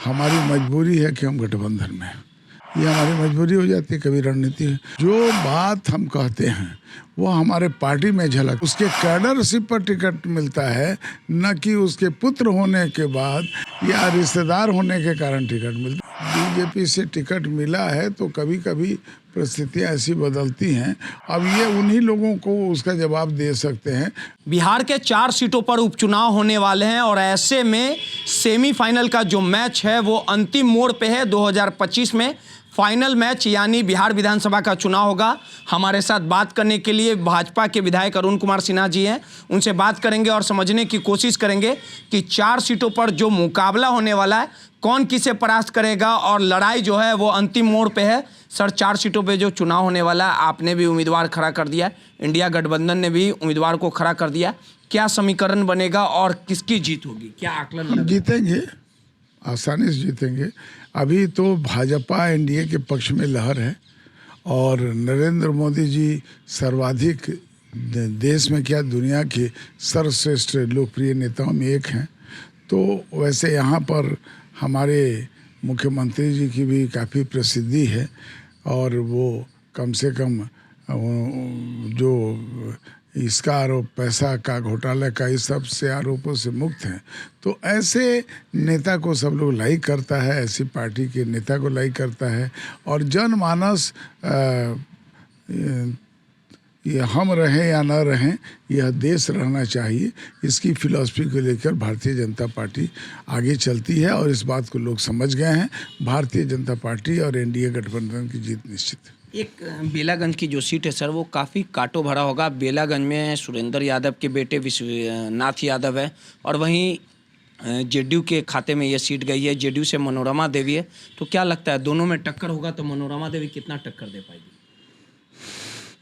हमारी मजबूरी है कि हम गठबंधन में हैं। ये हमारी मजबूरी हो जाती है, कभी रणनीति है। जो बात हम कहते हैं वो हमारे पार्टी में झलक, उसके कैडरशिप पर टिकट मिलता है, न कि उसके पुत्र होने के बाद या रिश्तेदार होने के कारण टिकट मिलता है। बीजेपी से टिकट मिला है तो कभी कभी परिस्थितियाँ ऐसी बदलती हैं। अब ये उन्हीं लोगों को उसका जवाब दे सकते हैं। बिहार के 4 सीटों पर उपचुनाव होने वाले हैं और ऐसे में सेमीफाइनल का जो मैच है वो अंतिम मोड़ पे है। 2025 में फाइनल मैच यानी बिहार विधानसभा का चुनाव होगा। हमारे साथ बात करने के लिए भाजपा के विधायक अरुण कुमार सिन्हा जी हैं। उनसे बात करेंगे और समझने की कोशिश करेंगे कि 4 सीटों पर जो मुकाबला होने वाला है कौन किसे परास्त करेगा और लड़ाई जो है वो अंतिम मोड़ पे है। सर, 4 सीटों पे जो चुनाव होने वाला है, आपने भी उम्मीदवार खड़ा कर दिया, इंडिया गठबंधन ने भी उम्मीदवार को खड़ा कर दिया। क्या समीकरण बनेगा और किसकी जीत होगी, क्या आकलन? जीतेंगे, आसानी से जीतेंगे। अभी तो भाजपा एनडीए के पक्ष में लहर है और नरेंद्र मोदी जी सर्वाधिक देश में क्या दुनिया के सर्वश्रेष्ठ लोकप्रिय नेताओं में एक हैं। तो वैसे यहाँ पर हमारे मुख्यमंत्री जी की भी काफ़ी प्रसिद्धि है और वो कम से कम जो इसका आरोप पैसा का घोटाला का इस सब से आरोपों से मुक्त हैं। तो ऐसे नेता को सब लोग लाइक करता है, ऐसी पार्टी के नेता को लाइक करता है और जनमानस ये हम रहें या न रहें, यह देश रहना चाहिए, इसकी फिलॉसफी को लेकर भारतीय जनता पार्टी आगे चलती है और इस बात को लोग समझ गए हैं। भारतीय जनता पार्टी और एनडीए गठबंधन की जीत निश्चित है। एक बेलागंज की जो सीट है सर, वो काफ़ी काटो भरा होगा। बेलागंज में सुरेंद्र यादव के बेटे विश्वनाथ यादव है और वहीं जेडीयू के खाते में ये सीट गई है। जेडीयू से मनोरमा देवी है। तो क्या लगता है दोनों में टक्कर होगा तो मनोरमा देवी कितना टक्कर दे पाएगी?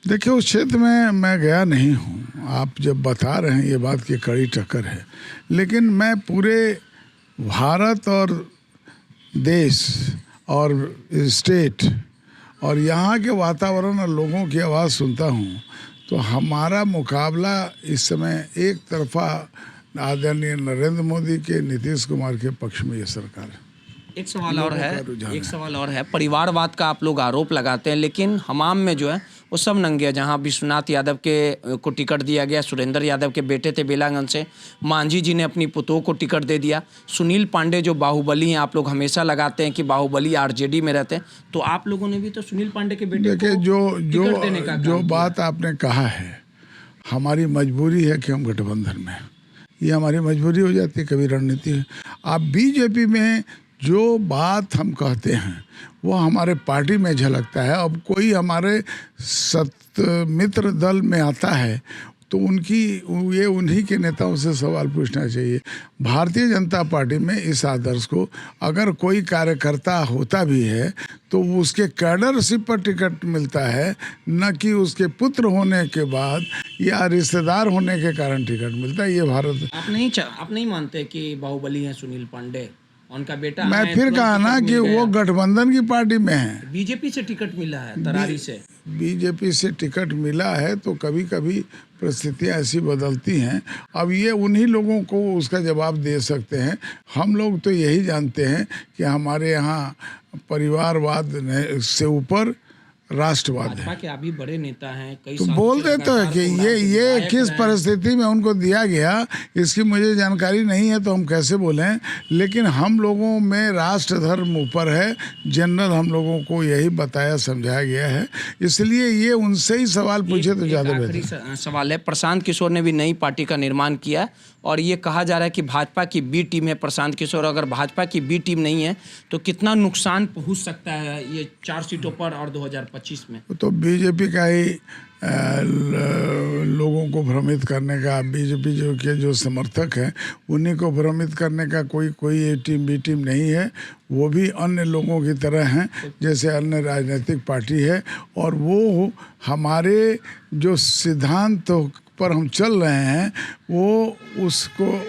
देखिए, उस क्षेत्र में मैं गया नहीं हूँ। आप जब बता रहे हैं ये बात की कड़ी टक्कर है, लेकिन मैं पूरे भारत और देश और स्टेट और यहाँ के वातावरण और लोगों की आवाज़ सुनता हूँ तो हमारा मुकाबला इस समय एक तरफा आदरणीय नरेंद्र मोदी के, नीतीश कुमार के पक्ष में ये सरकार है। एक सवाल और है, परिवारवाद का आप लोग आरोप लगाते हैं, लेकिन हमाम में जो है वो सब नंगे हैं। जहां विश्वनाथ यादव के को टिकट दिया गया, सुरेंद्र यादव के बेटे थे बेलागंज से, मांझी जी ने अपनी पुतों को टिकट दे दिया। सुनील पांडे जो बाहुबली हैं, आप लोग हमेशा लगाते हैं कि बाहुबली आरजेडी में रहते हैं, तो आप लोगों ने भी तो सुनील पांडे के बेटे को टिकट देने का जो बात आपने कहा है, हमारी मजबूरी है कि हम गठबंधन में हैं। ये हमारी मजबूरी हो जाती है, कभी रणनीति है। आप बीजेपी में जो बात हम कहते हैं वो हमारे पार्टी में झलकता है। अब कोई हमारे मित्र दल में आता है तो उन्हीं के नेताओं से सवाल पूछना चाहिए। भारतीय जनता पार्टी में इस आदर्श को अगर कोई कार्यकर्ता होता भी है तो उसके कैडरशिप पर टिकट मिलता है, न कि उसके पुत्र होने के बाद या रिश्तेदार होने के कारण टिकट मिलता है। ये भारत आप नहीं मानते कि बाहुबली हैं सुनील पांडे, उनका बेटा? मैं फिर कहा ना कि वो गठबंधन की पार्टी में है। बीजेपी से टिकट मिला है, तरारी से बीजेपी से टिकट मिला है तो कभी कभी परिस्थितियाँ ऐसी बदलती हैं। अब ये उन्हीं लोगों को उसका जवाब दे सकते हैं। हम लोग तो यही जानते हैं कि हमारे यहाँ परिवारवाद से ऊपर राष्ट्रवाद है। भाजपा के अभी बड़े नेता हैं, कई तो बोल देते हैं कि ये किस परिस्थिति में उनको दिया गया, इसकी मुझे जानकारी नहीं है तो हम कैसे बोलें। लेकिन हम लोगों में राष्ट्र धर्म ऊपर है, जनरल हम लोगों को यही बताया समझाया गया है, इसलिए ये उनसे ही सवाल पूछे तो ज़्यादा बेहतर। सवाल है, प्रशांत किशोर ने भी नई पार्टी का निर्माण किया और ये कहा जा रहा है कि भाजपा की बी टीम है प्रशांत किशोर। अगर भाजपा की बी टीम नहीं है तो कितना नुकसान पहुंच सकता है ये 4 सीटों पर और 2025 में? तो बीजेपी का ही लोगों को भ्रमित करने का, बीजेपी जो समर्थक हैं उन्हीं को भ्रमित करने का कोई ए टीम बी टीम नहीं है। वो भी अन्य लोगों की तरह हैं जैसे अन्य राजनीतिक पार्टी है और वो हमारे जो सिद्धांत पर हम चल रहे हैं वो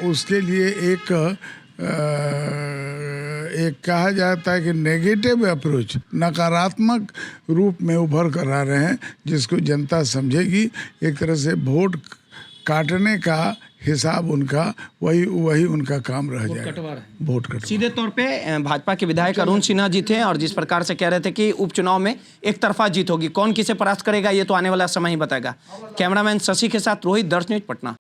उसके लिए एक कहा जाता है कि नेगेटिव अप्रोच, नकारात्मक रूप में उभर कर आ रहे हैं, जिसको जनता समझेगी। एक तरह से वोट काटने का हिसाब उनका वही उनका काम रह जाएगा, वोट कटवा। सीधे तौर पे भाजपा के विधायक अरुण सिन्हा जी थे और जिस प्रकार से कह रहे थे कि उपचुनाव में एक तरफा जीत होगी, कौन किसे परास्त करेगा ये तो आने वाला समय ही बताएगा। कैमरामैन शशि के साथ रोहित, दर्श न्यूज, पटना।